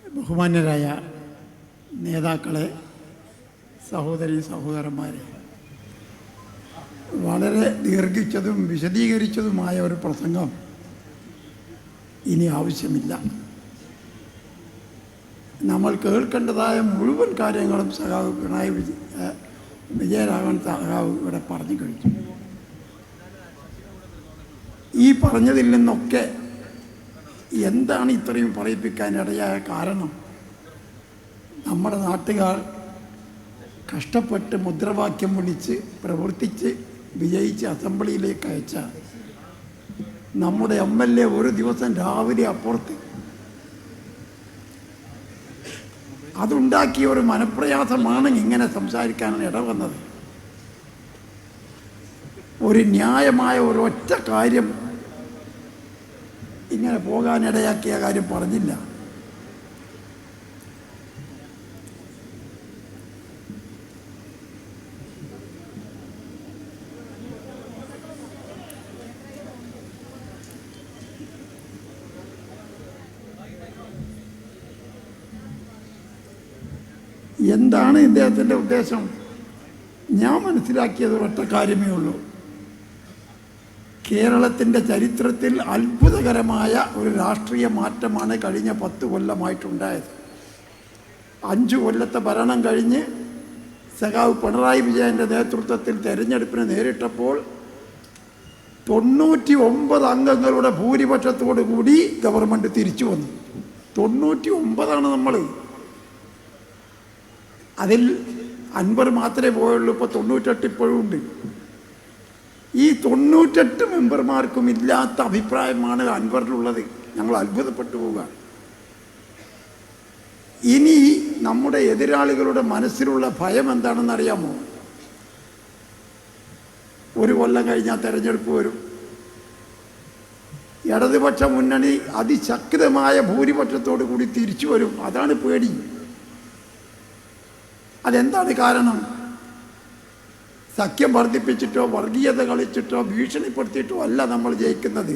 ബഹുമാന്യരായ നേതാക്കളെ, സഹോദരി സഹോദരന്മാരെ, വളരെ ദീർഘിച്ചതും വിശദീകരിച്ചതുമായ ഒരു പ്രസംഗം ഇനി ആവശ്യമില്ല. നമ്മൾ കേൾക്കേണ്ടതായ മുഴുവൻ കാര്യങ്ങളും സഖാവ് പിണറായി വിജയരാഘവൻ സഖാവ് ഇവിടെ പറഞ്ഞു കഴിഞ്ഞു. ഈ പറഞ്ഞതിൽ നിന്നൊക്കെ എന്താണ് ഇത്രയും പറയിപ്പിക്കാനിടയായ കാരണം? നമ്മുടെ നാട്ടുകാർ കഷ്ടപ്പെട്ട് മുദ്രാവാക്യം വിളിച്ച് പ്രവർത്തിച്ച് വിജയിച്ച് അസംബ്ലിയിലേക്ക് അയച്ച നമ്മുടെ MLA ഒരു ദിവസം രാവിലെ അപ്പുറത്ത് അതുണ്ടാക്കിയ ഒരു മനപ്രയാസമാണ് ഇങ്ങനെ സംസാരിക്കാൻ ഇടവന്നത്. ഒരു ന്യായമായ ഒരൊറ്റ കാര്യം ഇങ്ങനെ പോകാനിടയാക്കിയ കാര്യം പറഞ്ഞില്ല. എന്താണ് ഇദ്ദേഹത്തിൻ്റെ ഉദ്ദേശം? ഞാൻ മനസ്സിലാക്കിയത് ഒറ്റ കാര്യമേ ഉള്ളൂ. കേരളത്തിൻ്റെ ചരിത്രത്തിൽ അത്ഭുതകരമായ ഒരു രാഷ്ട്രീയ മാറ്റമാണ് കഴിഞ്ഞ 10 കൊല്ലമായിട്ടുണ്ടായത്. 5 കൊല്ലത്തെ ഭരണം കഴിഞ്ഞ് സഖാവ് പിണറായി വിജയൻ്റെ നേതൃത്വത്തിൽ തെരഞ്ഞെടുപ്പിന് നേരിട്ടപ്പോൾ 99 അംഗങ്ങളുടെ ഭൂരിപക്ഷത്തോടു കൂടി ഗവൺമെൻറ് തിരിച്ചു വന്നു. 99 നമ്മൾ. അതിൽ 50 മാത്രമേ പോയുള്ളൂ. ഇപ്പോൾ 98 ഇപ്പോഴും ഉണ്ട്. ഈ 98 മെമ്പർമാർക്കും ഇല്ലാത്ത അഭിപ്രായമാണ് അൻവറിലുള്ളത്. ഞങ്ങൾ അത്ഭുതപ്പെട്ടു പോവുക. ഇനി നമ്മുടെ എതിരാളികളുടെ മനസ്സിലുള്ള ഭയം എന്താണെന്ന് അറിയാമോ? ഒരു കൊല്ലം കഴിഞ്ഞാൽ തെരഞ്ഞെടുപ്പ് വരും. ഇടതുപക്ഷ മുന്നണി അതിശക്തമായ ഭൂരിപക്ഷത്തോടു കൂടി തിരിച്ചു വരും. അതാണ് പേടി. അതെന്താണ് കാരണം? സഖ്യം വർദ്ധിപ്പിച്ചിട്ടോ വർഗീയത കളിച്ചിട്ടോ ഭീഷണിപ്പെടുത്തിയിട്ടോ അല്ല നമ്മൾ ജയിക്കുന്നത്.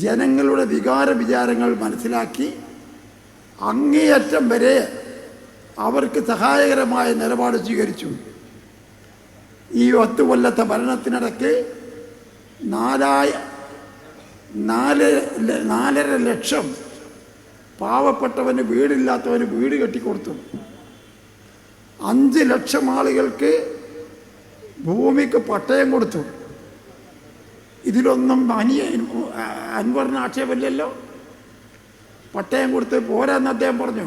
ജനങ്ങളുടെ വികാരങ്ങൾ മനസ്സിലാക്കി അങ്ങേയറ്റം വരെ അവർക്ക് സഹായകരമായ നിലപാട് സ്വീകരിച്ചു. ഈ 10 കൊല്ലത്തെ ഭരണത്തിനിടയ്ക്ക് 4.5 ലക്ഷം പാവപ്പെട്ടവന് വീടില്ലാത്തവന് വീട് കെട്ടിക്കൊടുത്തു. 5 ലക്ഷം ആളുകൾക്ക് ഭൂമിക്ക് പട്ടയം കൊടുത്തു. ഇതിലൊന്നും അൻവറിന് ആക്ഷേപമില്ലല്ലോ. പട്ടയം കൊടുത്ത് പോരാന്ന് അദ്ദേഹം പറഞ്ഞു.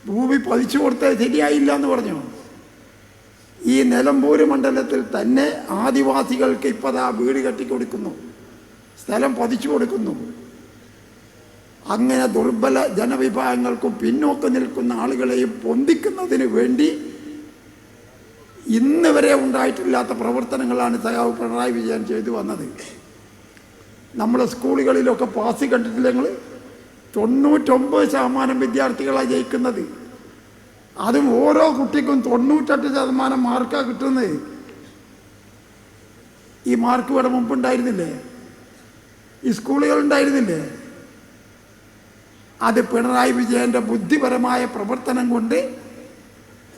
ഭൂമി പതിച്ചു കൊടുത്തത് ശരിയായില്ല എന്ന് പറഞ്ഞു. ഈ നിലമ്പൂർ മണ്ഡലത്തിൽ തന്നെ ആദിവാസികൾക്ക് ഇപ്പതാ വീട് കെട്ടിക്കൊടുക്കുന്നു, സ്ഥലം പതിച്ചു കൊടുക്കുന്നു. അങ്ങനെ ദുർബല ജനവിഭാഗങ്ങൾക്കും പിന്നോക്കം നിൽക്കുന്ന ആളുകളെയും പൊന്തിക്കുന്നതിന് വേണ്ടി ഇന്ന് വരെ ഉണ്ടായിട്ടില്ലാത്ത പ്രവർത്തനങ്ങളാണ് സഖാവ് പിണറായി വിജയൻ ചെയ്തു വന്നത്. നമ്മളെ സ്കൂളുകളിലൊക്കെ പാസ് കണ്ടിട്ടില്ല നിങ്ങൾ? 99% വിദ്യാർത്ഥികളാണ് ജയിക്കുന്നത്. അതും ഓരോ കുട്ടിക്കും 98% മാർക്കാണ് കിട്ടുന്നത്. ഈ മാർക്ക് ഇവിടെ മുമ്പുണ്ടായിരുന്നില്ലേ? ഈ സ്കൂളുകൾ ഉണ്ടായിരുന്നില്ലേ? അത് പിണറായി വിജയൻ്റെ ബുദ്ധിപരമായ പ്രവർത്തനം കൊണ്ട്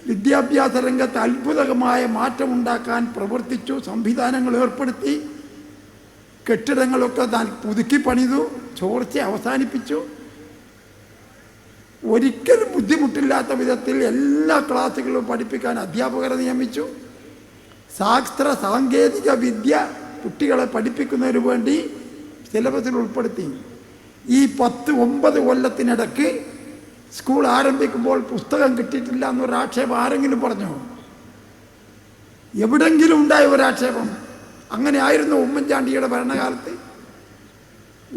വിദ്യാഭ്യാസ രംഗത്ത് അത്ഭുതകമായ മാറ്റമുണ്ടാക്കാൻ പ്രവർത്തിച്ചു. സംവിധാനങ്ങൾ ഏർപ്പെടുത്തി. കെട്ടിടങ്ങളൊക്കെ പുതുക്കി പണിതു. ചോർച്ച അവസാനിപ്പിച്ചു. ഒരിക്കലും ബുദ്ധിമുട്ടില്ലാത്ത വിധത്തിൽ എല്ലാ ക്ലാസ്സുകളും പഠിപ്പിക്കാൻ അധ്യാപകരെ നിയമിച്ചു. ശാസ്ത്ര സാങ്കേതിക വിദ്യ കുട്ടികളെ പഠിപ്പിക്കുന്നതിന് വേണ്ടി സിലബസിൽ ഉൾപ്പെടുത്തി. ഈ 10-9 കൊല്ലത്തിനിടയ്ക്ക് സ്കൂൾ ആരംഭിക്കുമ്പോൾ പുസ്തകം കിട്ടിയിട്ടില്ല എന്നൊരാക്ഷേപം ആരെങ്കിലും പറഞ്ഞോ? എവിടെങ്കിലും ഉണ്ടായ ഒരാക്ഷേപം? അങ്ങനെ ആയിരുന്നു ഉമ്മൻചാണ്ടിയുടെ ഭരണകാലത്ത്.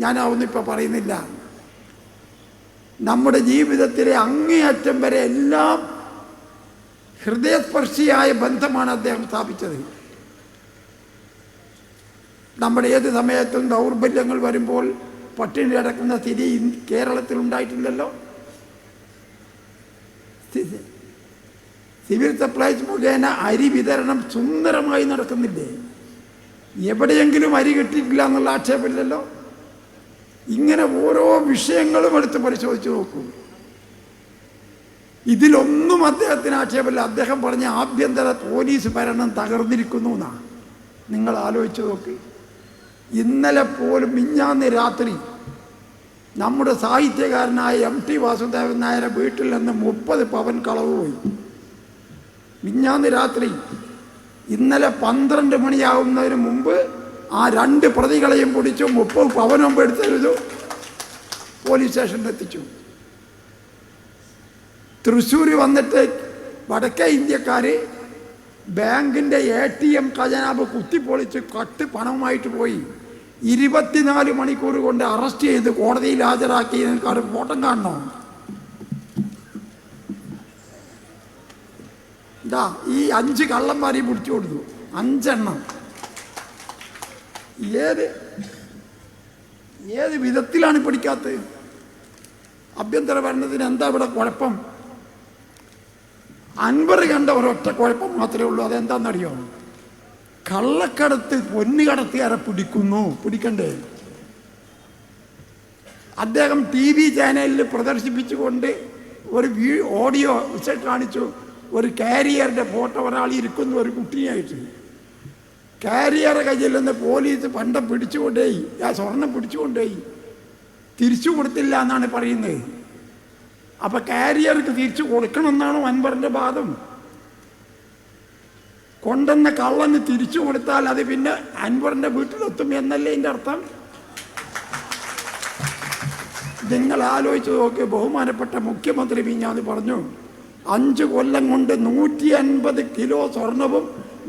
ഞാനതൊന്നും ഇപ്പോൾ പറയുന്നില്ല. നമ്മുടെ ജീവിതത്തിലെ അങ്ങേയറ്റം വരെ എല്ലാം ഹൃദയസ്പർശിയായ ബന്ധമാണ് അദ്ദേഹം സ്ഥാപിച്ചത്. നമ്മുടെ ഏത് സമയത്തും ദൗർബല്യങ്ങൾ വരുമ്പോൾ പട്ടിണി കിടക്കുന്ന സ്ഥിതി കേരളത്തിൽ ഉണ്ടായിട്ടില്ലല്ലോ. സിവിൽ സപ്ലൈസ് മുഖേന അരി വിതരണം സുന്ദരമായി നടക്കുന്നില്ലേ? എവിടെയെങ്കിലും അരി കിട്ടിയിട്ടില്ല എന്നുള്ള ആക്ഷേപമില്ലല്ലോ. ഇങ്ങനെ ഓരോ വിഷയങ്ങളും എടുത്ത് പരിശോധിച്ച് നോക്കൂ. ഇതിലൊന്നും അദ്ദേഹത്തിന് ആക്ഷേപമില്ല. അദ്ദേഹം പറഞ്ഞ ആഭ്യന്തര പോലീസ് ഭരണം തകർന്നിരിക്കുന്നു എന്നാണ്. നിങ്ങൾ ആലോചിച്ച് നോക്ക്. ഇന്നലെ പോലും മിഞ്ഞാന്ന് രാത്രി നമ്മുടെ സാഹിത്യകാരനായ MT വാസുദേവൻ നായരെ വീട്ടിൽ നിന്ന് 30 പവൻ കളവ് പോയി. മിഞ്ഞാന്ന് രാത്രി. ഇന്നലെ 12 മണിയാവുന്നതിന് മുമ്പ് ആ 2 പ്രതികളെയും പിടിച്ചു, 30 പവനും എടുത്തെഴുതു, പോലീസ് സ്റ്റേഷനിൽ എത്തിച്ചു. തൃശ്ശൂർ വന്നിട്ട് വടക്കേ ഇന്ത്യക്കാർ ബാങ്കിൻ്റെ ATM ഖജനാവ് കുത്തിപ്പൊളിച്ച് കട്ട് പണവുമായിട്ട് പോയി. 24 മണിക്കൂർ കൊണ്ട് അറസ്റ്റ് ചെയ്ത് കോടതിയിൽ ഹാജരാക്കി. ഫോട്ടം കാണണോ? ഇതാ ഈ 5 കള്ളന്മാരെയും പിടിച്ചു കൊടുത്തു. 5 എണ്ണം. ഏത് വിധത്തിലാണ് പിടിക്കാത്തത്? ആഭ്യന്തര ഭരണത്തിന് എന്താ ഇവിടെ കുഴപ്പം? അൻവർ കണ്ട ഒരൊറ്റ കുഴപ്പം മാത്രമേ ഉള്ളൂ. അതെന്താണെന്നറിയോ? കള്ളക്കടത്ത് പൊന്നു കടത്തുകാരെ പിടിക്കണ്ടേ? അദ്ദേഹം TV ചാനലിൽ പ്രദർശിപ്പിച്ചുകൊണ്ട് ഒരു ഓഡിയോ കാണിച്ചു. ഒരു കാരിയറിൻ്റെ ഫോട്ടോ, ഒരാൾ ഇരിക്കുന്നു ഒരു കുട്ടിയായിട്ട്. കാരിയറെ കയ്യിൽ നിന്ന് പോലീസ് പണ്ടം പിടിച്ചുകൊണ്ടേയി, ആ സ്വർണം പിടിച്ചുകൊണ്ടേയി, തിരിച്ചു കൊടുത്തില്ല എന്നാണ് പറയുന്നത്. അപ്പം കാരിയർക്ക് തിരിച്ചു കൊടുക്കണമെന്നാണോ അൻവറിൻ്റെ വാദം? കൊണ്ടുവന്ന കള്ളന് തിരിച്ചു കൊടുത്താൽ അത് പിന്നെ അൻവറിൻ്റെ വീട്ടിലെത്തും എന്നല്ലേ എൻ്റെ അർത്ഥം? നിങ്ങൾ ആലോചിച്ച് നോക്ക്. ബഹുമാനപ്പെട്ട മുഖ്യമന്ത്രി മിഞ്ഞാന്ന് പറഞ്ഞു 5 കൊല്ലം കൊണ്ട് 150 കിലോ സ്വർണവും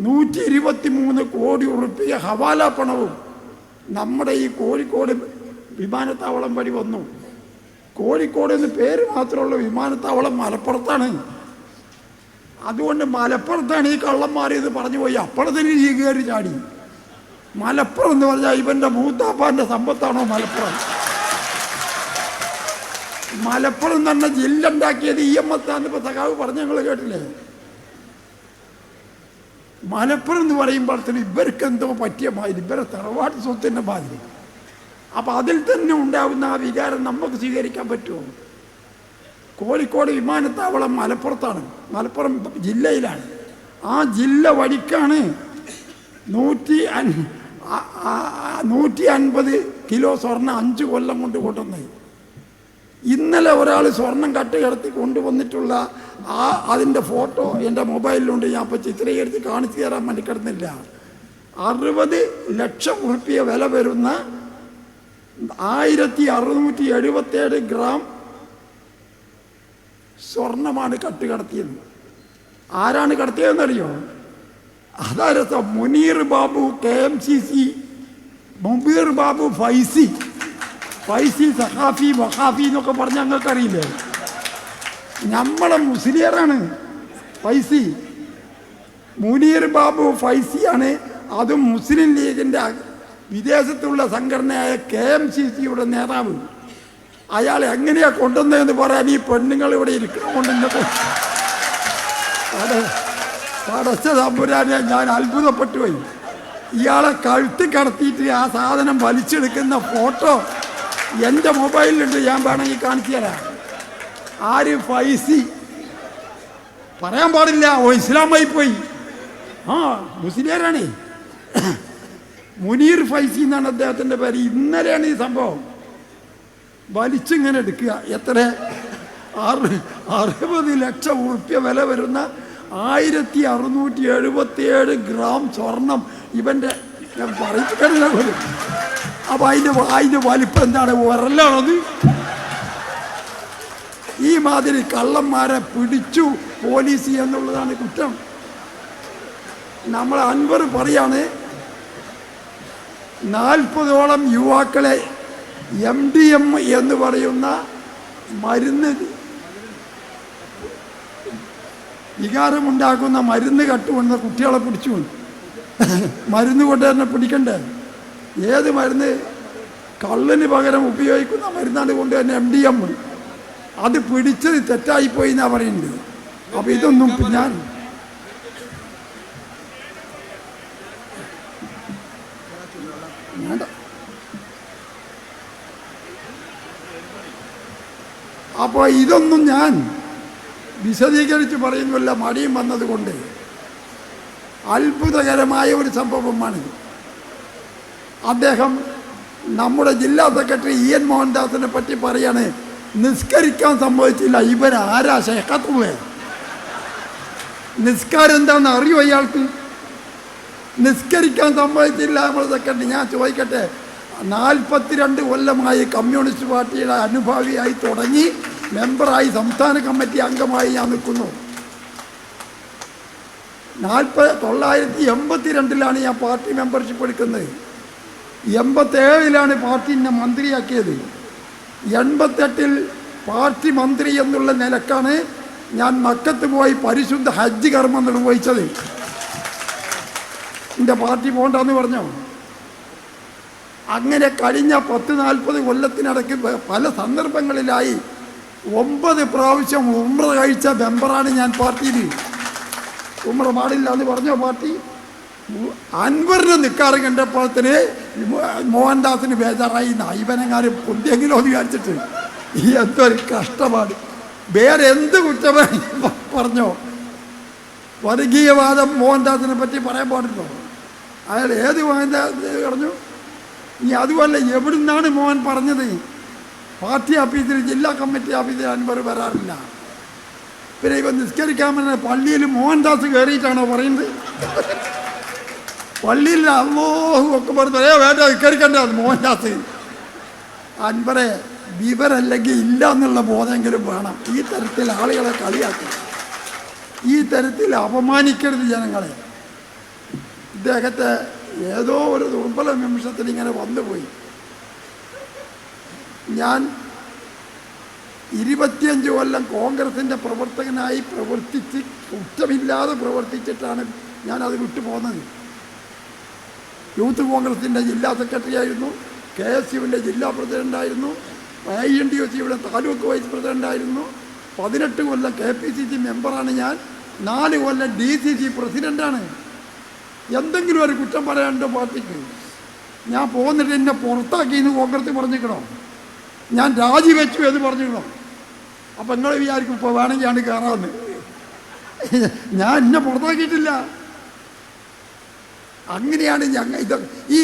123 കോടി ഉറുപ്പിക ഹവാല പണവും നമ്മുടെ ഈ കോഴിക്കോട് വിമാനത്താവളം വഴി വന്നു. കോഴിക്കോട് എന്ന് പേര് മാത്രമുള്ള വിമാനത്താവളം മലപ്പുറത്താണ്. അതുകൊണ്ട് മലപ്പുറത്താണ് ഈ കള്ളന്മാർ ഇത് പറഞ്ഞു പോയി. അപ്പുറത്തിന് ഈ കയറി ചാടി. മലപ്പുറം എന്ന് പറഞ്ഞാൽ ഇവൻ്റെ മൂത്താപ്പാൻ്റെ സമ്പത്താണോ മലപ്പുറം? മലപ്പുറം തന്നെ ജില്ല ഉണ്ടാക്കിയത് EMS ഇപ്പോൾ സഖാവ് പറഞ്ഞ് ഞങ്ങൾ കേട്ടില്ലേ? മലപ്പുറം എന്ന് പറയുമ്പോഴത്തേന് ഇവർക്ക് എന്തോ പറ്റിയ മാതിരി, ഇവരെ തറവാട്ട് സ്വത്തിൻ്റെ മാതിരി. അപ്പം അതിൽ തന്നെ ഉണ്ടാകുന്ന ആ വികാരം നമുക്ക് സ്വീകരിക്കാൻ പറ്റുമോ? കോഴിക്കോട് വിമാനത്താവളം മലപ്പുറത്താണ്, മലപ്പുറം ജില്ലയിലാണ്. ആ ജില്ല വഴിക്കാണ് 150 കിലോ സ്വർണ്ണം 5 കൊല്ലം കൊണ്ട് കൊണ്ടുവന്നത്. ഇന്നലെ ഒരാൾ സ്വർണം കട്ടുകിടത്തി കൊണ്ടുവന്നിട്ടുള്ള അതിൻ്റെ ഫോട്ടോ എൻ്റെ മൊബൈലിലുണ്ട്. ഞാൻ ഇപ്പോൾ ചിത്രീകരിച്ച് കാണിച്ചു തരാൻ മണിക്കിടന്നില്ല. 60 ലക്ഷം ഉറുപ്പിക വില വരുന്ന 1677 ഗ്രാം സ്വർണമാണ് കട്ടുകടത്തിയത്. ആരാണ് കടത്തിയതെന്നറിയോ? അതാ രസം. മുനീർ ബാബു KMCC, മുബീർ ബാബു ഫൈസി സഖാഫി വഖാഫി എന്നൊക്കെ പറഞ്ഞ് ഞങ്ങൾക്കറിയില്ലേ? നമ്മളെ മുസ്ലിയറാണ് ഫൈസി. മുനീർ ബാബു ഫൈസിയാണ്. അതും മുസ്ലിം ലീഗിൻ്റെ വിദേശത്തുള്ള സംഘടനയായ KMCCയുടെ നേതാവ്. അയാൾ എങ്ങനെയാ കൊണ്ടുവന്നതെന്ന് പറയാൻ ഈ പെണ്ണുങ്ങൾ ഇവിടെ ഇരിക്കണമെന്നുണ്ട്. പടച്ച തമ്പുരാനെ, ഞാൻ അത്ഭുതപ്പെട്ടു പോയി. ഇയാളെ കഴുത്തി കടത്തിയിട്ട് ആ സാധനം വലിച്ചെടുക്കുന്ന ഫോട്ടോ എൻ്റെ മൊബൈലിലുണ്ട്. ഞാൻ വേണമെങ്കിൽ കാണിച്ചു തരാം. ആര്? ഫൈസി. പറയാൻ പാടില്ല, ഓ ഇസ്ലാമായി പോയി. ആ മുസ്ലിയാരാണേ. മുനീർ ഫൈസി എന്നാണ് അദ്ദേഹത്തിൻ്റെ പേര്. ഇന്നലെയാണ് ഈ സംഭവം. വലിച്ചിങ്ങനെ എടുക്കുക. എത്ര? 60 ലക്ഷം ഉറുപ്പ്യ വില വരുന്ന 1677 ഗ്രാം സ്വർണം ഇവൻ്റെ. ഞാൻ പറയിപ്പിക്കണില്ല പോലും. അപ്പം അതിൻ്റെ വലിപ്പം എന്താണ്? ഉരലാണത്. ഈ മാതിരി കള്ളന്മാരെ പിടിച്ചു പോലീസ് എന്നുള്ളതാണ് കുറ്റം. നമ്മൾ അൻവർ പറയാണ് 40ഓളം യുവാക്കളെ MDM എന്ന് പറയുന്ന മരുന്ന്, വികാരമുണ്ടാക്കുന്ന മരുന്ന് കട്ടുകൊണ്ട കുട്ടികളെ പിടിച്ചു. മരുന്ന് കൊണ്ട് തന്നെ പിടിക്കണ്ടേ? ഏത് മരുന്ന്? കള്ളിന് പകരം ഉപയോഗിക്കുന്ന മരുന്നാണ് കൊണ്ട് തന്നെ MDM. അത് പിടിച്ചത് തെറ്റായിപ്പോയി എന്നാ പറയുന്നത്. അപ്പം ഇതൊന്നും ഞാൻ അപ്പോൾ ഇതൊന്നും ഞാൻ വിശദീകരിച്ച് പറയുന്നില്ല, മടിയും വന്നതുകൊണ്ട്. അത്ഭുതകരമായ ഒരു സംഭവമാണ്. അദ്ദേഹം നമ്മുടെ ജില്ലാ സെക്രട്ടറി EN മോഹൻദാസിനെ പറ്റി പറയാണ്, നിസ്കരിക്കാൻ സമ്മതിച്ചില്ല. ഇവരാരാ ശേഖത്തുള്ളേ? നിസ്കാരം എന്താണെന്ന് അറിയോ അയാൾക്ക്? നിസ്കരിക്കാൻ സമ്മതിച്ചില്ല നമ്മുടെ സെക്രട്ടറി. ഞാൻ ചോദിക്കട്ടെ, 42 കൊല്ലമായി കമ്മ്യൂണിസ്റ്റ് പാർട്ടിയുടെ അനുഭാവിയായി തുടങ്ങി മെമ്പറായി സംസ്ഥാന കമ്മിറ്റി അംഗമായി ഞാൻ നിൽക്കുന്നു. 1982 ഞാൻ പാർട്ടി മെമ്പർഷിപ്പ് എടുക്കുന്നത്. 87 പാർട്ടി എന്നെ മന്ത്രിയാക്കിയത്. 88 പാർട്ടി മന്ത്രി എന്നുള്ള നിലക്കാണ് ഞാൻ മക്കത്ത് പോയി പരിശുദ്ധ ഹജ്ജ് കർമ്മം നിർവഹിച്ചത്. എൻ്റെ പാർട്ടി പോകണ്ടെന്ന് പറഞ്ഞോ. അങ്ങനെ കഴിഞ്ഞ 10-40 കൊല്ലത്തിനിടയ്ക്ക് പല സന്ദർഭങ്ങളിലായി 9 പ്രാവശ്യം ഉംറ കഴിച്ച മെമ്പറാണ് ഞാൻ പാർട്ടിയിൽ. ഉംറ പാടില്ല എന്ന് പറഞ്ഞോ പാർട്ടി? അൻവറിന് നിൽക്കാറ് കണ്ടപ്പോഴത്തിന് മോഹൻദാസിന് ബേജാറായി. ഇവനെങ്ങാനും പൊന്തിയെങ്കിലോ എന്ന് വിചാരിച്ചിട്ട്. ഈ എന്തൊരു കഷ്ടപ്പാട്. വേറെ എന്ത് കുറ്റമായി പറഞ്ഞോ? വർഗീയവാദം മോഹൻദാസിനെ പറ്റി പറയാൻ പാടില്ലോ? അയാൾ ഏത് മോഹൻദാസ് പറഞ്ഞു? ഇനി അതുമല്ല, എവിടുന്നാണ് മോഹൻ പറഞ്ഞത്? പാർട്ടി ഓഫീസിൽ, ജില്ലാ കമ്മിറ്റി ഓഫീസിൽ അൻവർ വരാറില്ല. പിന്നെ ഇവ നിസ്കരിക്കാൻ പറഞ്ഞ പള്ളിയിൽ മോഹൻദാസ് കയറിയിട്ടാണോ പറയുന്നത്? പള്ളിയിൽ അല്ലാഹു അക്ബർ വേണ്ട നിസ്കരിക്കണ്ട മോഹൻദാസ്. അൻവറെ, വിവരല്ലെങ്കിൽ ഇല്ല എന്നുള്ള ബോധമെങ്കിലും വേണം. ഈ തരത്തിൽ ആളുകളെ കളിയാക്കി, ഈ തരത്തിൽ അപമാനിക്കരുത് ജനങ്ങളെ. ഇദ്ദേഹത്തെ ഏതോ ഒരു ദുർബല നിമിഷത്തിൽ ഇങ്ങനെ വന്നുപോയി. ഞാൻ 25 കൊല്ലം കോൺഗ്രസിൻ്റെ പ്രവർത്തകനായി പ്രവർത്തിച്ച് കുറ്റമില്ലാതെ പ്രവർത്തിച്ചിട്ടാണ് ഞാനത് വിട്ടുപോകുന്നത്. യൂത്ത് കോൺഗ്രസിൻ്റെ ജില്ലാ സെക്രട്ടറി ആയിരുന്നു, KSUവിൻ്റെ ജില്ലാ പ്രസിഡൻ്റായിരുന്നു, INTUCയുടെ താലൂക്ക് വൈസ് പ്രസിഡൻ്റായിരുന്നു. 18 കൊല്ലം KPCC മെമ്പറാണ് ഞാൻ. 4 കൊല്ലം DCC പ്രസിഡൻ്റാണ്. എന്തെങ്കിലും ഒരു കുറ്റം പറയാനുണ്ടോ പാർട്ടിക്ക്? ഞാൻ പോന്നിട്ട് എന്നെ പുറത്താക്കിയെന്ന് കോൺഗ്രസ് പറഞ്ഞിക്കണോ? ഞാൻ രാജിവെച്ചു എന്ന് പറഞ്ഞിക്കണോ? അപ്പം നിങ്ങൾ വിചാരിക്കും ഇപ്പോൾ വേണമെങ്കിൽ ആണ് കയറാമെന്ന്. ഞാൻ എന്നെ പുറത്താക്കിയിട്ടില്ല. അങ്ങനെയാണ് ഇത്. ഈ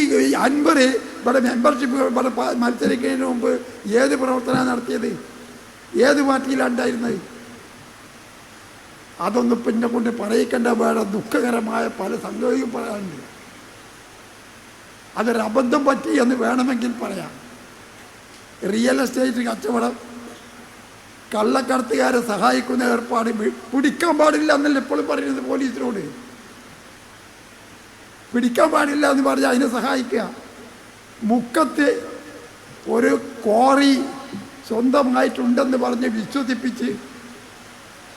അൻവർ ഇവിടെ മെമ്പർഷിപ്പ് ഇവിടെ മത്സരിക്കുന്നതിന് മുമ്പ് ഏത് പ്രവർത്തനമാണ് നടത്തിയത്? ഏത് പാർട്ടിയിലാണ് ഉണ്ടായിരുന്നത്? അതൊന്നും പിന്നെ കൊണ്ട് പറയിക്കേണ്ട. വേറെ ദുഃഖകരമായ പല സംഗതിയും പറയാനുണ്ട്. അതൊരു അബദ്ധം പറ്റി എന്ന് വേണമെങ്കിൽ പറയാം. റിയൽ എസ്റ്റേറ്റ് കച്ചവടം, കള്ളക്കടത്തുകാരെ സഹായിക്കുന്ന ഏർപ്പാട് പിടിക്കാൻ പാടില്ല എന്നല്ല എപ്പോഴും പറയുന്നത് പോലീസിനോട്. പിടിക്കാൻ പാടില്ല എന്ന് പറഞ്ഞാൽ അതിനെ സഹായിക്കുക. മുക്കത്ത് ഒരു ക്വാറി സ്വന്തമായിട്ടുണ്ടെന്ന് പറഞ്ഞ് വിശ്വസിപ്പിച്ച്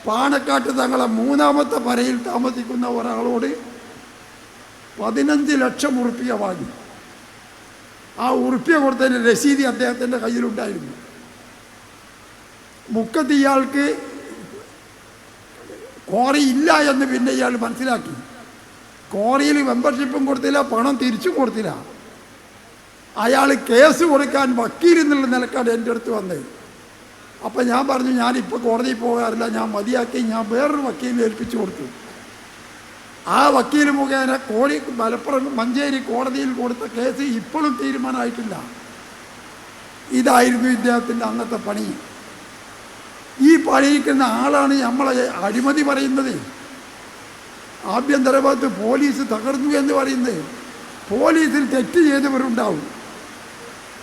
പാണക്കാട്ട് തങ്ങളെ 3ാമത്തെ പരയിൽ താമസിക്കുന്ന ഒരാളോട് 15 ലക്ഷം ഉറുപ്പിക വാങ്ങി. ആ ഉറുപ്പിക കൊടുത്തതിന് രസീതി അദ്ദേഹത്തിൻ്റെ കയ്യിലുണ്ടായിരുന്നു. മുക്കത്ത് ഇയാൾക്ക് ക്വാറി ഇല്ല എന്ന് പിന്നെ ഇയാൾ മനസ്സിലാക്കി. ക്വാറിയിൽ മെമ്പർഷിപ്പും കൊടുത്തില്ല, പണം തിരിച്ചും കൊടുത്തില്ല. അയാൾ കേസ് കൊടുക്കാൻ വക്കീലെന്നുള്ള നിലക്കാണ് എൻ്റെ അടുത്ത് വന്നത്. അപ്പം ഞാൻ പറഞ്ഞു, ഞാനിപ്പോൾ കോടതിയിൽ പോകാറില്ല, ഞാൻ മതിയാക്കി. ഞാൻ വേറൊരു വക്കീലിനെ ഏൽപ്പിച്ചു കൊടുത്തു. ആ വക്കീൽ മുഖേന മലപ്പുറം മഞ്ചേരി കോടതിയിൽ കൊടുത്ത കേസ് ഇപ്പോഴും തീരുമാനമായിട്ടില്ല. ഇതായിരുന്നു ഇദ്ദേഹത്തിൻ്റെ അന്നത്തെ പണി. ഈ പണിയിക്കുന്ന ആളാണ് നമ്മളെ അഴിമതി പറയുന്നത്. ആഭ്യന്തര വകുപ്പ് പോലീസ് തകർന്നു എന്ന് പറയുന്നത്. പോലീസിൽ തെറ്റ് ചെയ്തവരുണ്ടാവും.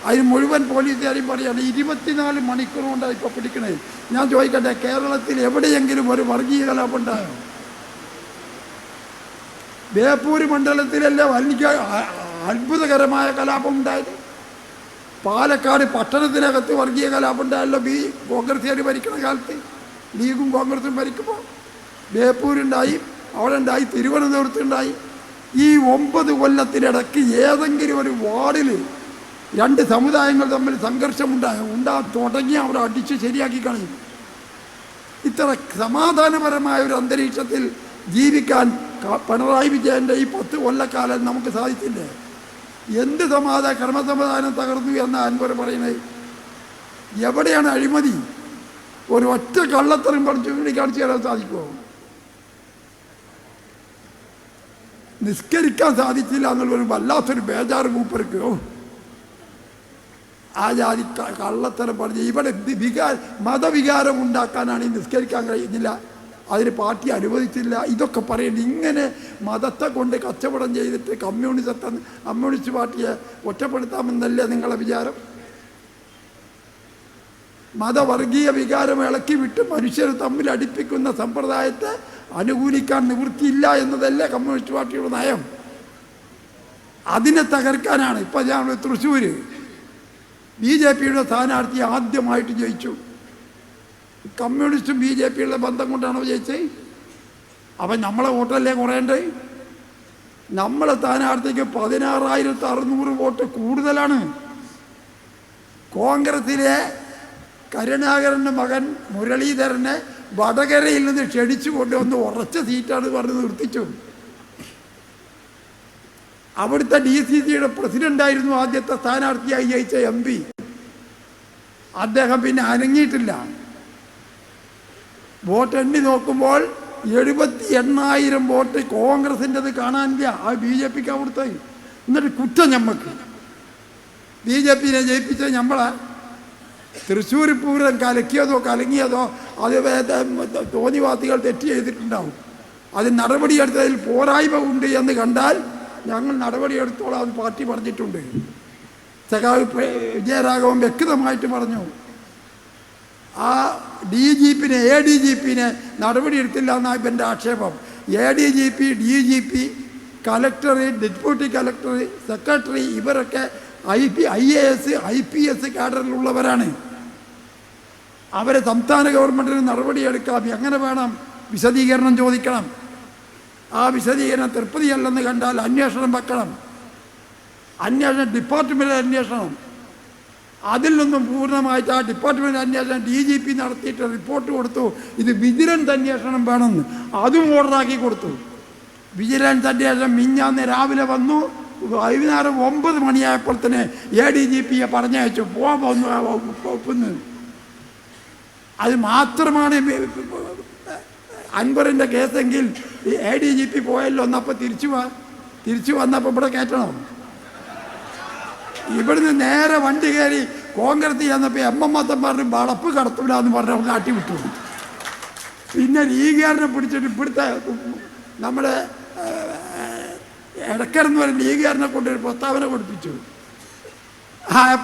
അതിന് മുഴുവൻ പോലീസുകാരും പറയാണ് 24 മണിക്കൂർ കൊണ്ടാണ് ഇപ്പോൾ പിടിക്കണേ. ഞാൻ ചോദിക്കട്ടെ, കേരളത്തിൽ എവിടെയെങ്കിലും ഒരു വർഗീയ കലാപം ഉണ്ടായോ? ബേപ്പൂർ മണ്ഡലത്തിലല്ലേ വലിയ അത്ഭുതകരമായ കലാപം ഉണ്ടായത്. പാലക്കാട് പട്ടണത്തിനകത്ത് വർഗീയ കലാപം ഉണ്ടായല്ലോ കോൺഗ്രസ്സുകാർ ഭരിക്കുന്ന കാലത്ത്. ലീഗും കോൺഗ്രസും ഭരിക്കുമ്പോൾ ബേപ്പൂരുണ്ടായി, അവിടെ ഉണ്ടായി, തിരുവനന്തപുരത്തുണ്ടായി. ഈ 9 കൊല്ലത്തിനിടയ്ക്ക് ഏതെങ്കിലും ഒരു വാർഡിൽ 2 സമുദായങ്ങൾ തമ്മിൽ സംഘർഷമുണ്ടാകാൻ തുടങ്ങി അവിടെ അടിച്ച് ശരിയാക്കി കളയും. ഇത്ര സമാധാനപരമായ ഒരു അന്തരീക്ഷത്തിൽ ജീവിക്കാൻ പിണറായി വിജയൻ്റെ ഈ 10 കൊല്ലക്കാലം നമുക്ക് സാധിച്ചില്ലേ? എന്ത് ക്രമസമാധാനം തകർന്നു എന്ന അൻവർ പറയുന്നത്? എവിടെയാണ് അഴിമതി? ഒരു ഒറ്റ കള്ളത്തരം പഠിച്ച് ചൂണ്ടിക്കാണിച്ച് തരാൻ സാധിക്കുമോ? നിസ്കരിക്കാൻ സാധിച്ചില്ല എന്നുള്ളൊരു വല്ലാത്തൊരു ബേജാറ് മൂപ്പർക്ക്. ആ ജാതി കള്ളത്തരം പറഞ്ഞ് ഇവിടെ മതവികാരം ഉണ്ടാക്കാനാണ് ഈ നിസ്കരിക്കാൻ കഴിയുന്നില്ല, അതിന് പാർട്ടി അനുവദിച്ചില്ല, ഇതൊക്കെ പറയേണ്ടി. ഇങ്ങനെ മതത്തെ കൊണ്ട് കച്ചവടം ചെയ്തിട്ട് കമ്മ്യൂണിസ്റ്റ് പാർട്ടിയെ ഒറ്റപ്പെടുത്താമെന്നല്ലേ നിങ്ങളെ വിചാരം? മതവർഗീയ വികാരം ഇളക്കി വിട്ട് മനുഷ്യർ തമ്മിൽ അടുപ്പിക്കുന്ന സമ്പ്രദായത്തെ അനുകൂലിക്കാൻ നിവൃത്തിയില്ല എന്നതല്ലേ കമ്മ്യൂണിസ്റ്റ് പാർട്ടിയുടെ നയം. അതിനെ തകർക്കാനാണ്. ഇപ്പം ഞാൻ തൃശ്ശൂർ BJP സ്ഥാനാർത്ഥി ആദ്യമായിട്ട് ജയിച്ചു. കമ്മ്യൂണിസ്റ്റും BJP ബന്ധം കൊണ്ടാണോ ജയിച്ചത്? അപ്പം നമ്മളെ വോട്ടല്ലേ കുറയണ്ടേ? നമ്മളെ സ്ഥാനാർത്ഥിക്ക് 16,600 വോട്ട് കൂടുതലാണ്. കോൺഗ്രസിലെ കരുണാകരൻ്റെ മകൻ മുരളീധരനെ വടകരയിൽ നിന്ന് ക്ഷണിച്ചു കൊണ്ടുവന്ന് ഉറച്ച സീറ്റാണ് പറഞ്ഞ് നിർത്തിച്ചു. അവിടുത്തെ DCCയുടെ പ്രസിഡന്റായിരുന്നു ആദ്യത്തെ സ്ഥാനാർത്ഥിയായി ജയിച്ച MP. അദ്ദേഹം പിന്നെ അനങ്ങിയിട്ടില്ല. വോട്ട് എണ്ണി നോക്കുമ്പോൾ 78,000 വോട്ട് കോൺഗ്രസിൻ്റെത് കാണാനില്ല, ആ BJPക്ക് അവിടുത്തെ. എന്നിട്ട് കുറ്റം ഞമ്മക്ക്. BJPനെ ജയിപ്പിച്ചത് നമ്മളെ. തൃശ്ശൂർ പൂരം കലങ്ങിയതോ അത് തോന്നിവാസികൾ തെറ്റ് ചെയ്തിട്ടുണ്ടാവും. അത് നടപടിയെടുത്തതിൽ പോരായ്മ ഉണ്ട് എന്ന് കണ്ടാൽ ഞങ്ങൾ നടപടിയെടുത്തോളാം എന്ന് പാർട്ടി പറഞ്ഞിട്ടുണ്ട്. സഖാവ് വിജയരാഘവൻ വ്യക്തമായിട്ട് പറഞ്ഞു. ആ ADGPനെ നടപടിയെടുത്തില്ല എന്നാണ് ഇവൻ്റെ ആക്ഷേപം. ADGP, DGP, collector, deputy collector, secretary ഇവരൊക്കെ IAS, IPS കാഡറിലുള്ളവരാണ്. അവരെ സംസ്ഥാന ഗവൺമെൻറ്റിന് നടപടിയെടുക്കാം. എങ്ങനെ വേണം? വിശദീകരണം ചോദിക്കണം. ആ വിശദീകരണം തൃപ്തിയല്ലെന്ന് കണ്ടാൽ അന്വേഷണം വെക്കണം. ഡിപ്പാർട്ട്മെൻറ്റ് അന്വേഷണം. അതിൽ നിന്നും പൂർണ്ണമായിട്ട് ആ ഡിപ്പാർട്ട്മെൻറ്റ് അന്വേഷണം DGP നടത്തിയിട്ട് റിപ്പോർട്ട് കൊടുത്തു. ഇത് വിജിലൻസ് അന്വേഷണം വേണമെന്ന്. അതും ഓർഡറാക്കി കൊടുത്തു. വിജിലൻസ് അന്വേഷണം മിഞ്ഞാന്ന് രാവിലെ വന്നു. വൈകുന്നേരം 9 മണിയായപ്പോൾ തന്നെ ADGPയെ പറഞ്ഞയച്ചു. ഒപ്പുന്ന്. അത് മാത്രമാണ് അൻവറിൻ്റെ കേസെങ്കിൽ ADGP പോയല്ലോ. ഒന്നപ്പോൾ തിരിച്ചു വന്നപ്പോൾ ഇവിടെ കയറ്റണം. ഇവിടുന്ന് നേരെ വണ്ടി കയറി കോൺഗ്രസ് ചെന്നപ്പോൾ എമ്മത്തന്മാരുടെ വളപ്പ് കടത്തൂല എന്ന് പറഞ്ഞ് കാട്ടിവിട്ടു. പിന്നെ ലീഗുകാരനെ പിടിച്ചിട്ട് ഇവിടുത്തെ നമ്മുടെ ഇടക്കരെന്ന് പറഞ്ഞ ലീഗുകാരനെ കൊണ്ടൊരു പ്രസ്താവന കൊടുപ്പിച്ചു.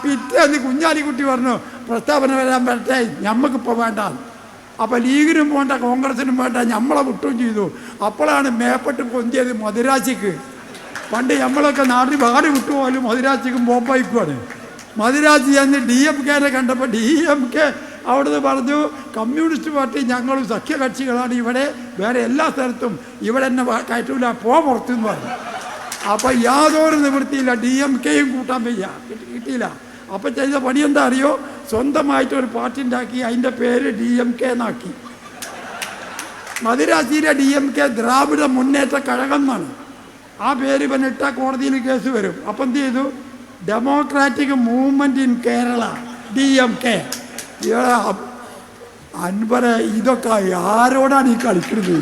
പിറ്റേന്ന് കുഞ്ഞാലിക്കുട്ടി പറഞ്ഞു പ്രസ്താവന വരാൻ പറ്റേ, ഞമ്മക്കിപ്പോൾ വേണ്ട. അപ്പം ലീഗിനും വേണ്ട, കോൺഗ്രസിനും വേണ്ട, നമ്മളെ വിട്ടുകയും ചെയ്തു. അപ്പോഴാണ് മേപ്പെട്ട് പൊന്തിയത് മധുരാശിക്ക്. പണ്ട് നമ്മളൊക്കെ നാട്ടിൽ വാടി വിട്ടുപോലും മധുരാശിക്കും ബോംബായിക്കുമാണ്. മധുരാശി എന്ന് DMKനെ കണ്ടപ്പോൾ DMK അവിടുന്ന് പറഞ്ഞു കമ്മ്യൂണിസ്റ്റ് പാർട്ടി ഞങ്ങളും സഖ്യകക്ഷികളാണ്, ഇവിടെ വേറെ എല്ലാ സ്ഥലത്തും ഇവിടെ എന്നെ കയറ്റൂല, പുറത്തെന്ന് പറഞ്ഞു. അപ്പം യാതൊരു നിവൃത്തിയില്ല, DMKയും കൂട്ടാൻ കിട്ടിയില്ല. അപ്പം ചെയ്ത പണി എന്താ അറിയോ? സ്വന്തമായിട്ടൊരു പാർട്ടി ഉണ്ടാക്കി, അതിൻ്റെ പേര് DMK എന്നാക്കി. മധുരാശിയിലെ DMK ദ്രാവിഡ മുന്നേറ്റ കഴകം എന്നാണ്. ആ പേര് ഇവനിട്ട കോടതിയിൽ കേസ് വരും. അപ്പം എന്ത് ചെയ്തു? Democratic movement in Kerala, DMK. അൻവരെ ഇതൊക്കെ ആരോടാണ് ഈ കളിക്കുന്നത്?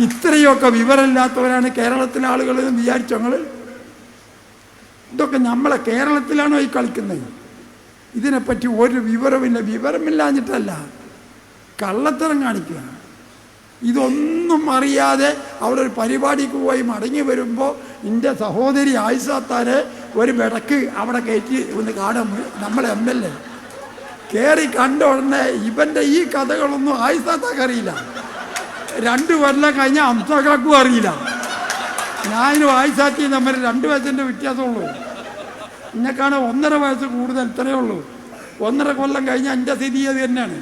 ഇത്രയൊക്കെ വിവരമില്ലാത്തവരാണ് കേരളത്തിലെ ആളുകൾ എന്ന് വിചാരിച്ചു ഞങ്ങൾ? ഇതൊക്കെ നമ്മളെ കേരളത്തിലാണോ ഈ കളിക്കുന്നത്? ഇതിനെപ്പറ്റി ഒരു വിവരമില്ലാഞ്ഞിട്ടല്ല, കള്ളത്തരം കാണിക്കുക. ഇതൊന്നും അറിയാതെ അവിടെ ഒരു പരിപാടിക്ക് പോയി മടങ്ങി വരുമ്പോൾ എൻ്റെ സഹോദരി ആയിഷാത്താരെ ഒരു വിടക്ക് അവിടെ കയറ്റി ഒന്ന് കാണാൻ നമ്മളെ MLA കയറി കണ്ട ഉടനെ ഇവൻ്റെ ഈ കഥകളൊന്നും ആയിഷാത്താക്ക് അറിയില്ല. 2 കൊല്ലം കഴിഞ്ഞാൽ അംസാക്കാക്കും അറിയില്ല. ഞാനും ആയിഷാത്തിയും തമ്മിൽ 2 വയസ്സിൻ്റെ വ്യത്യാസമുള്ളൂ. എന്നെക്കാണ് 1.5 വയസ്സ് കൂടുതൽ, ഇത്രയേ ഉള്ളൂ. 1.5 കൊല്ലം കഴിഞ്ഞാൽ എൻ്റെ സ്ഥിതി അത് തന്നെയാണ്.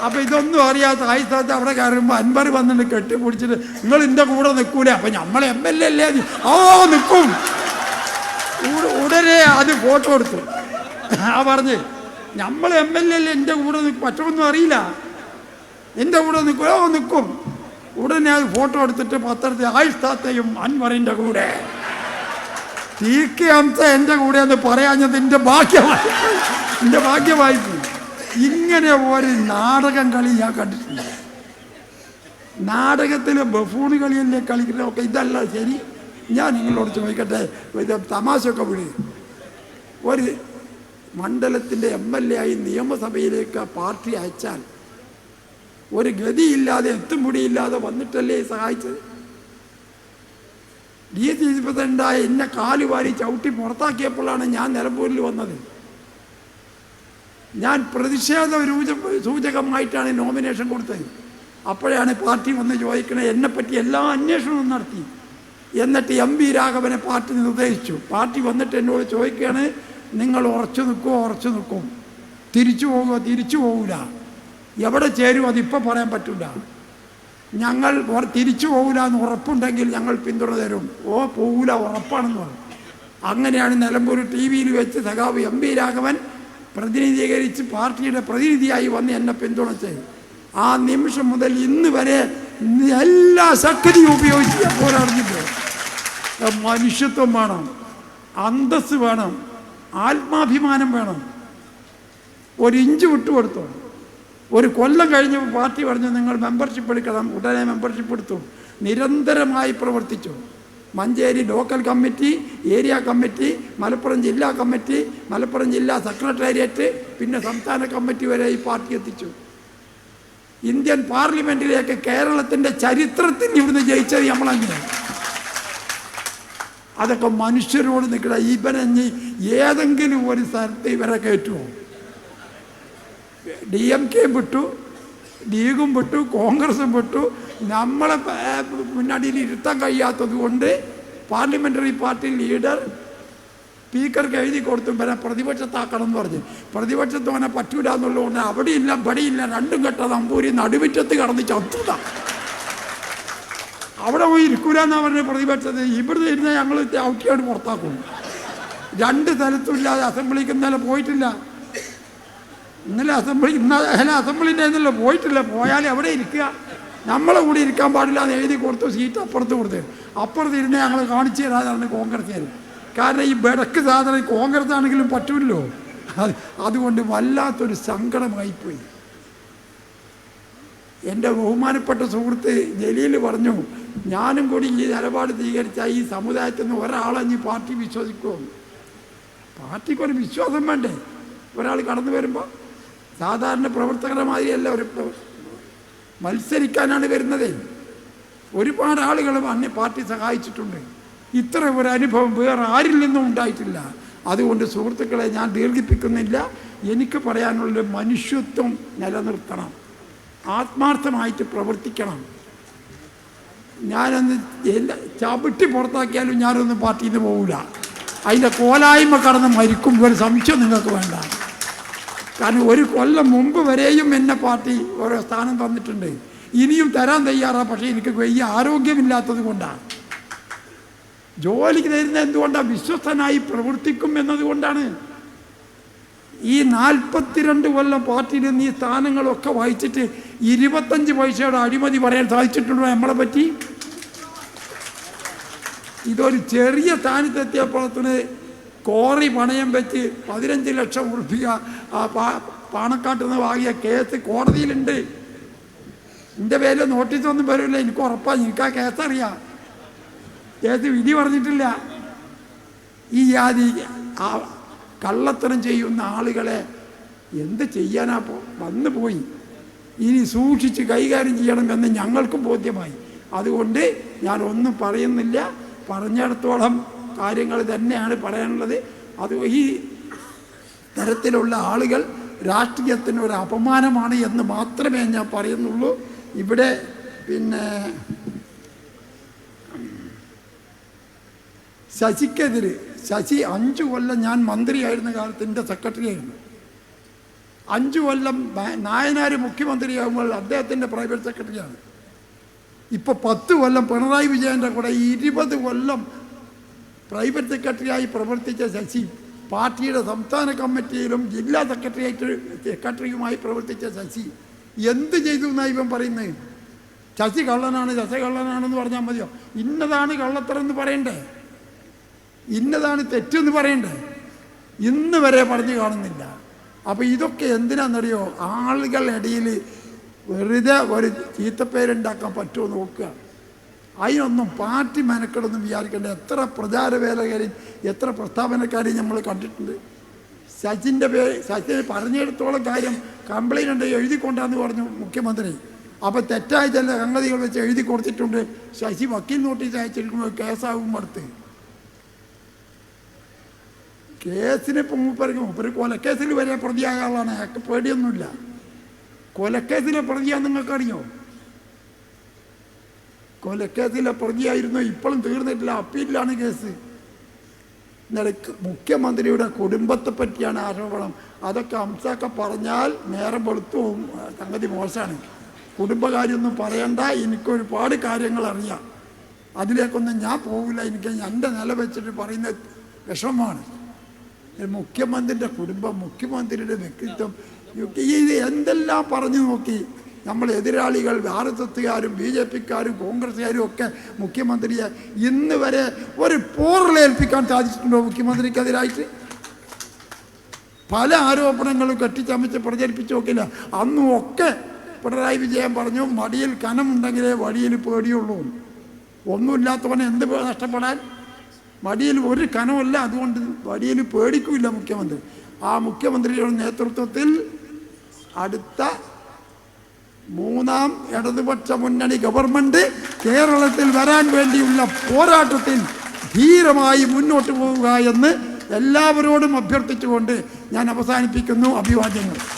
അപ്പം ഇതൊന്നും അറിയാത്ത ആയിഷാത്ത് അവിടെ കയറുമ്പോൾ അൻവർ വന്നിട്ട് കെട്ടിപ്പിടിച്ചിട്ട് നിങ്ങൾ എൻ്റെ കൂടെ നിൽക്കൂലേ? അപ്പം നമ്മൾ MLA അല്ലേ? നിൽക്കും. ഉടനെ അത് ഫോട്ടോ എടുത്തു. പറഞ്ഞ് നമ്മൾ MLA അല്ലേ, എൻ്റെ കൂടെ നിൽക്കും, മറ്റൊന്നും അറിയില്ല, എൻ്റെ കൂടെ നിൽക്കും. ഉടനെ അത് ഫോട്ടോ എടുത്തിട്ട് പത്രത്തിൽ ആയിഷാത്തയും അൻവറിൻ്റെ കൂടെ, TK ഹംസ എൻ്റെ കൂടെ എന്ന് പറയാഞ്ഞത് എൻ്റെ ഭാഗ്യമായി. ഇങ്ങനെ ഒരു നാടകം കളി ഞാൻ കണ്ടിട്ടില്ല. നാടകത്തിലെ ബഫൂണ് കളിയല്ലേ കളിക്കുന്നതൊക്കെ. ഇതല്ല ശരി. ഞാൻ നിങ്ങളോട് ചോദിക്കട്ടെ, ഇത് തമാശയൊക്കെ വിട്. ഒരു മണ്ഡലത്തിൻ്റെ MLA ആയി നിയമസഭയിലേക്ക് പാർട്ടി അയച്ചാൽ ഒരു ഗതിയില്ലാതെ എത്തും പിടിയില്ലാതെ വന്നിട്ടല്ലേ സഹായിച്ചത്? DC പ്രസിഡൻ്റായ എന്നെ കാലുവാരി ചവിട്ടി പുറത്താക്കിയപ്പോഴാണ് ഞാൻ നിലമ്പൂരിൽ വന്നത്. ഞാൻ പ്രതിഷേധ സൂചകമായിട്ടാണ് നോമിനേഷൻ കൊടുത്തത്. അപ്പോഴാണ് പാർട്ടി വന്ന് ചോദിക്കണേ. എന്നെപ്പറ്റി എല്ലാ അന്വേഷണവും നടത്തി. എന്നിട്ട് MP രാഘവനെ പാർട്ടി നിർദ്ദേശിച്ചു. പാർട്ടി വന്നിട്ട് എന്നോട് ചോദിക്കുകയാണ്, നിങ്ങൾ ഉറച്ചു നിൽക്കും, തിരിച്ചു പോകില്ല, എവിടെ ചേരും അതിപ്പോൾ പറയാൻ പറ്റില്ല, ഞങ്ങൾ തിരിച്ചു പോകില്ല എന്ന് ഉറപ്പുണ്ടെങ്കിൽ ഞങ്ങൾ പിന്തുണ തരും. പോകില്ല ഉറപ്പാണെന്ന് പറഞ്ഞു. അങ്ങനെയാണ് നിലമ്പൂർ TV-യിൽ വെച്ച് സഖാവ് MP രാഘവൻ പ്രതിനിധീകരിച്ച് പാർട്ടിയുടെ പ്രതിനിധിയായി വന്ന് എന്നെ പിന്തുണച്ചത്. ആ നിമിഷം മുതൽ ഇന്ന് വരെ എല്ലാ ശക്തിയും ഉപയോഗിച്ച് പോരാടുന്നുണ്ട്. മനുഷ്യത്വം വേണം, അന്തസ് വേണം, ആത്മാഭിമാനം വേണം. ഒരു ഇഞ്ച് വിട്ടുകൊടുത്തു. ഒരു കൊല്ലം കഴിഞ്ഞപ്പോൾ പാർട്ടി പറഞ്ഞു നിങ്ങൾ മെമ്പർഷിപ്പ് എടുക്കണം. ഉടനെ മെമ്പർഷിപ്പ് എടുത്തു. നിരന്തരമായി പ്രവർത്തിച്ചു. Manjeri local committee, area committee, Malappuram ജില്ലാ കമ്മിറ്റി, മലപ്പുറം ജില്ലാ സെക്രട്ടേറിയറ്റ്, പിന്നെ സംസ്ഥാന കമ്മിറ്റി വരെ ഈ പാർട്ടി എത്തിച്ചു. ഇന്ത്യൻ പാർലമെൻറ്റിലേക്ക് കേരളത്തിൻ്റെ ചരിത്രത്തിൽ ഇവിടുന്ന് ജയിച്ചത് നമ്മളങ്ങനെ. അതൊക്കെ മനുഷ്യരോട് നിൽക്കണ. ഇവനെ ഏതെങ്കിലും ഒരു സ്ഥലത്ത് ഇവരെ കയറ്റുമോ? DMK വിട്ടു, ലീഗും വിട്ടു, കോൺഗ്രസും വിട്ടു. നമ്മളെ മുന്നണിയിൽ ഇരുത്താൻ കഴിയാത്തത് കൊണ്ട് പാർലമെൻ്ററി പാർട്ടി ലീഡർ സ്പീക്കർക്ക് എഴുതി കൊടുത്തു പിന്നെ പ്രതിപക്ഷത്താക്കണം എന്ന് പറഞ്ഞ്. പ്രതിപക്ഷത്ത് അവനെ പറ്റൂല എന്നുള്ളതുകൊണ്ട് അവിടെയില്ല ഇവിടെയില്ല രണ്ടും കെട്ട നമ്പൂരി നടുവിറ്റത്ത് കടന്ന് ചത്തുത. അവിടെ പോയി ഇരിക്കൂല എന്നാണ് പറഞ്ഞത് പ്രതിപക്ഷത്ത്. ഇവിടുന്ന് ഇരുന്ന് ഞങ്ങൾ ഔട്ടിയോട് പുറത്താക്കും. രണ്ട് സ്ഥലത്തും ഇല്ലാതെ അസംബ്ലിക്ക് ഇന്നലെ പോയിട്ടില്ല. ഇന്നലെ അസംബ്ലിൻ്റെ ഇന്നലെ പോയിട്ടില്ല. പോയാൽ എവിടെ ഇരിക്കുക? നമ്മളെ കൂടി ഇരിക്കാൻ പാടില്ല എന്ന് എഴുതി കൊടുത്തു. സീറ്റ് അപ്പുറത്ത് കൊടുത്ത് അപ്പുറത്ത് ഇരുന്ന് ഞങ്ങൾ കാണിച്ചു തരാതാണ് കോൺഗ്രസ്സുകാർ. കാരണം ഈ ബെടക്ക് സാധനം കോൺഗ്രസ് ആണെങ്കിലും പറ്റൂല്ലോ. അതുകൊണ്ട് വല്ലാത്തൊരു സങ്കടമായിപ്പോയി. എൻ്റെ ബഹുമാനപ്പെട്ട സുഹൃത്ത് ജലീൽ പറഞ്ഞു, ഞാനും കൂടി ഈ നിലപാട് സ്വീകരിച്ചാൽ ഈ സമുദായത്തിൽ നിന്ന് ഒരാളഞ്ഞ് പാർട്ടി വിശ്വസിക്കുമോ? പാർട്ടിക്കൊരു വിശ്വാസം വേണ്ടേ? ഒരാൾ കടന്നു വരുമ്പോൾ സാധാരണ പ്രവർത്തകരുടെ മാതിരിയല്ല. ഒരു മത്സരിക്കാനാണ് വരുന്നത്. ഒരുപാട് ആളുകൾ അന്യ പാർട്ടി സഹായിച്ചിട്ടുണ്ട്. ഇത്ര ഒരു അനുഭവം വേറെ ആരിൽ നിന്നും ഉണ്ടായിട്ടില്ല. അതുകൊണ്ട് സുഹൃത്തുക്കളെ ഞാൻ ദീർഘിപ്പിക്കുന്നില്ല. എനിക്ക് പറയാനുള്ള മനുഷ്യത്വം നിലനിർത്തണം, ആത്മാർത്ഥമായിട്ട് പ്രവർത്തിക്കണം. ഞാനൊന്ന് ചവിട്ടി പുറത്താക്കിയാലും ഞാനൊന്നും പാർട്ടിയിൽ നിന്ന് പോകില്ല. അതിൻ്റെ കോലായ്മ കടന്ന് മരിക്കും ഒരു സംശയം നിങ്ങൾക്ക് വേണ്ട. കാരണം ഒരു കൊല്ലം മുമ്പ് വരെയും എന്നെ പാർട്ടി ഓരോ സ്ഥാനം തന്നിട്ടുണ്ട്, ഇനിയും തരാൻ തയ്യാറാണ്. പക്ഷേ എനിക്ക് വലിയ ആരോഗ്യമില്ലാത്തത് കൊണ്ടാണ്. ജോലിക്ക് തരുന്ന എന്തുകൊണ്ടാണ്? വിശ്വസ്തനായി പ്രവർത്തിക്കും എന്നതുകൊണ്ടാണ്. ഈ 42 കൊല്ലം പാർട്ടിയിൽ നിന്ന് ഈ സ്ഥാനങ്ങളൊക്കെ വഹിച്ചിട്ട് 25 പൈസയുടെ അഴിമതി പറയാൻ സാധിച്ചിട്ടുണ്ടോ നമ്മളെ പറ്റി? ഇതൊരു ചെറിയ സ്ഥാനത്തെത്തിയപ്പോഴത്തിന് കോറി പണയം വെച്ച് 15 ലക്ഷം ഉറുപ്പിക പാണക്കാട്ടിൽ നിന്ന് വാങ്ങിയ കേസ് കോടതിയിലുണ്ട്. എൻ്റെ പേരിൽ നോട്ടീസൊന്നും വരില്ല. എനിക്ക് ഉറപ്പാണ്. എനിക്ക് ആ കേസറിയാം. കേസ് വിധി പറഞ്ഞിട്ടില്ല. ഈ ആദി കള്ളത്തരം ചെയ്യുന്ന ആളുകളെ എന്ത് ചെയ്യാനാ? വന്നു പോയി. ഇനി സൂക്ഷിച്ച് കൈകാര്യം ചെയ്യണമെന്ന് ഞങ്ങൾക്കും ബോധ്യമായി. അതുകൊണ്ട് ഞാൻ ഒന്നും പറയുന്നില്ല. പറഞ്ഞിടത്തോളം കാര്യങ്ങൾ തന്നെയാണ് പറയാനുള്ളത്. അത് ഈ തരത്തിലുള്ള ആളുകൾ രാഷ്ട്രീയത്തിന് ഒരു അപമാനമാണ് എന്ന് മാത്രമേ ഞാൻ പറയുന്നുള്ളൂ. ഇവിടെ പിന്നെ ശശിക്കെതിരെ, ശശി 5 കൊല്ലം ഞാൻ മന്ത്രിയായിരുന്ന കാലത്ത് എൻ്റെ സെക്രട്ടറി ആയിരുന്നു. 5 കൊല്ലം നായനാർ മുഖ്യമന്ത്രിയാകുമ്പോൾ അദ്ദേഹത്തിൻ്റെ പ്രൈവറ്റ് സെക്രട്ടറിയാണ്. ഇപ്പോൾ 10 കൊല്ലം പിണറായി വിജയൻ്റെ കൂടെ 20 കൊല്ലം പ്രൈവറ്റ് സെക്രട്ടറിയായി പ്രവർത്തിച്ച ശശി, പാർട്ടിയുടെ സംസ്ഥാന കമ്മിറ്റിയിലും ജില്ലാ സെക്രട്ടറിയുമായി പ്രവർത്തിച്ച ശശി എന്ത് ചെയ്തു എന്നാണ് ഇവൻ പറയുന്നത്? ശശി കള്ളനാണ്, ശശി കള്ളനാണെന്ന് പറഞ്ഞാൽ മതിയോ? ഇന്നതാണ് കള്ളത്തരെന്ന് പറയണ്ടേ? ഇന്നതാണ് തെറ്റെന്ന് പറയണ്ടേ? ഇന്ന് വരെ പറഞ്ഞു കാണുന്നില്ല. അപ്പോൾ ഇതൊക്കെ എന്തിനാണെന്നറിയോ? ആളുകളുടെ ഇടയിൽ വെറുതെ ഒരു ചീത്തപ്പേരുണ്ടാക്കാൻ പറ്റുമോ നോക്കുക. അതിനൊന്നും പാർട്ടി മെനക്കെടൊന്നും വിചാരിക്കേണ്ട. എത്ര പ്രചാരവേലകാരെയും എത്ര പ്രസ്താവനക്കാരെയും നമ്മൾ കണ്ടിട്ടുണ്ട്. ശശിനെ പറഞ്ഞെടുത്തോളം കാര്യം കംപ്ലൈൻ്റ് ഉണ്ട്, എഴുതിക്കൊണ്ടാന്ന് പറഞ്ഞു മുഖ്യമന്ത്രി. അപ്പോൾ തെറ്റായ ചില സംഗതികൾ വെച്ച് എഴുതി കൊടുത്തിട്ടുണ്ട്. ശശി വക്കീൽ നോട്ടീസ് അയച്ചിരിക്കുമ്പോൾ കേസാകും അടുത്ത്. കേസിന് മൂപ്പര് കൊലക്കേസിൽ വരെ പ്രതിയായ ആളാണ്. അയാൾക്ക് പേടിയൊന്നുമില്ല. കൊലക്കേസിലെ പ്രതിയാന്ന് നിങ്ങൾക്കറിയോ? കൊലക്കേസിലെ പ്രതിയായിരുന്നു. ഇപ്പോഴും തീർന്നിട്ടില്ല, അപ്പീലിലാണ് കേസ്. നിലക്ക് മുഖ്യമന്ത്രിയുടെ കുടുംബത്തെ പറ്റിയാണ് ആരോപണം. അതൊക്കെ അംസമൊക്കെ പറഞ്ഞാൽ നേരം വെളുത്തു പോകും, സംഗതി മോശമാണ്. കുടുംബകാര്യമൊന്നും പറയണ്ട. എനിക്കൊരുപാട് കാര്യങ്ങൾ അറിയാം, അതിലേക്കൊന്നും ഞാൻ പോകില്ല. എനിക്ക് എൻ്റെ നില വെച്ചിട്ട് പറയുന്ന വിഷമമാണ്. മുഖ്യമന്ത്രിയുടെ കുടുംബം, മുഖ്യമന്ത്രിയുടെ വ്യക്തിത്വം, ഇത് എന്തെല്ലാം പറഞ്ഞു നോക്കി. നമ്മൾ എതിരാളികൾ RSSകാരും BJPക്കാരും കോൺഗ്രസ്സുകാരും ഒക്കെ മുഖ്യമന്ത്രിയെ ഇന്ന് വരെ ഒരു പോറലേൽപ്പിക്കാൻ സാധിച്ചിട്ടുണ്ടോ? മുഖ്യമന്ത്രിക്കെതിരായിട്ട് പല ആരോപണങ്ങളും കെട്ടിച്ചമച്ച് പ്രചരിപ്പിച്ച് നോക്കില്ല. അന്നും ഒക്കെ പിണറായി വിജയൻ പറഞ്ഞു, മടിയിൽ കനമുണ്ടെങ്കിലേ വഴിയിൽ പേടിയുള്ളൂ. ഒന്നുമില്ലാത്തവനെ എന്ത് നഷ്ടപ്പെടാൻ? മടിയിൽ ഒരു കനമല്ല, അതുകൊണ്ട് വഴിയിൽ പേടിക്കില്ല മുഖ്യമന്ത്രി. ആ മുഖ്യമന്ത്രിയുടെ നേതൃത്വത്തിൽ അടുത്ത 3ാം ഇടതുപക്ഷ മുന്നണി ഗവൺമെൻറ് കേരളത്തിൽ വരാൻ വേണ്ടിയുള്ള പോരാട്ടത്തിൽ ധീരമായി മുന്നോട്ട് പോവുക എന്ന് എല്ലാവരോടും അഭ്യർത്ഥിച്ചുകൊണ്ട് ഞാൻ അവസാനിപ്പിക്കുന്നു. അഭിവാദ്യങ്ങൾ.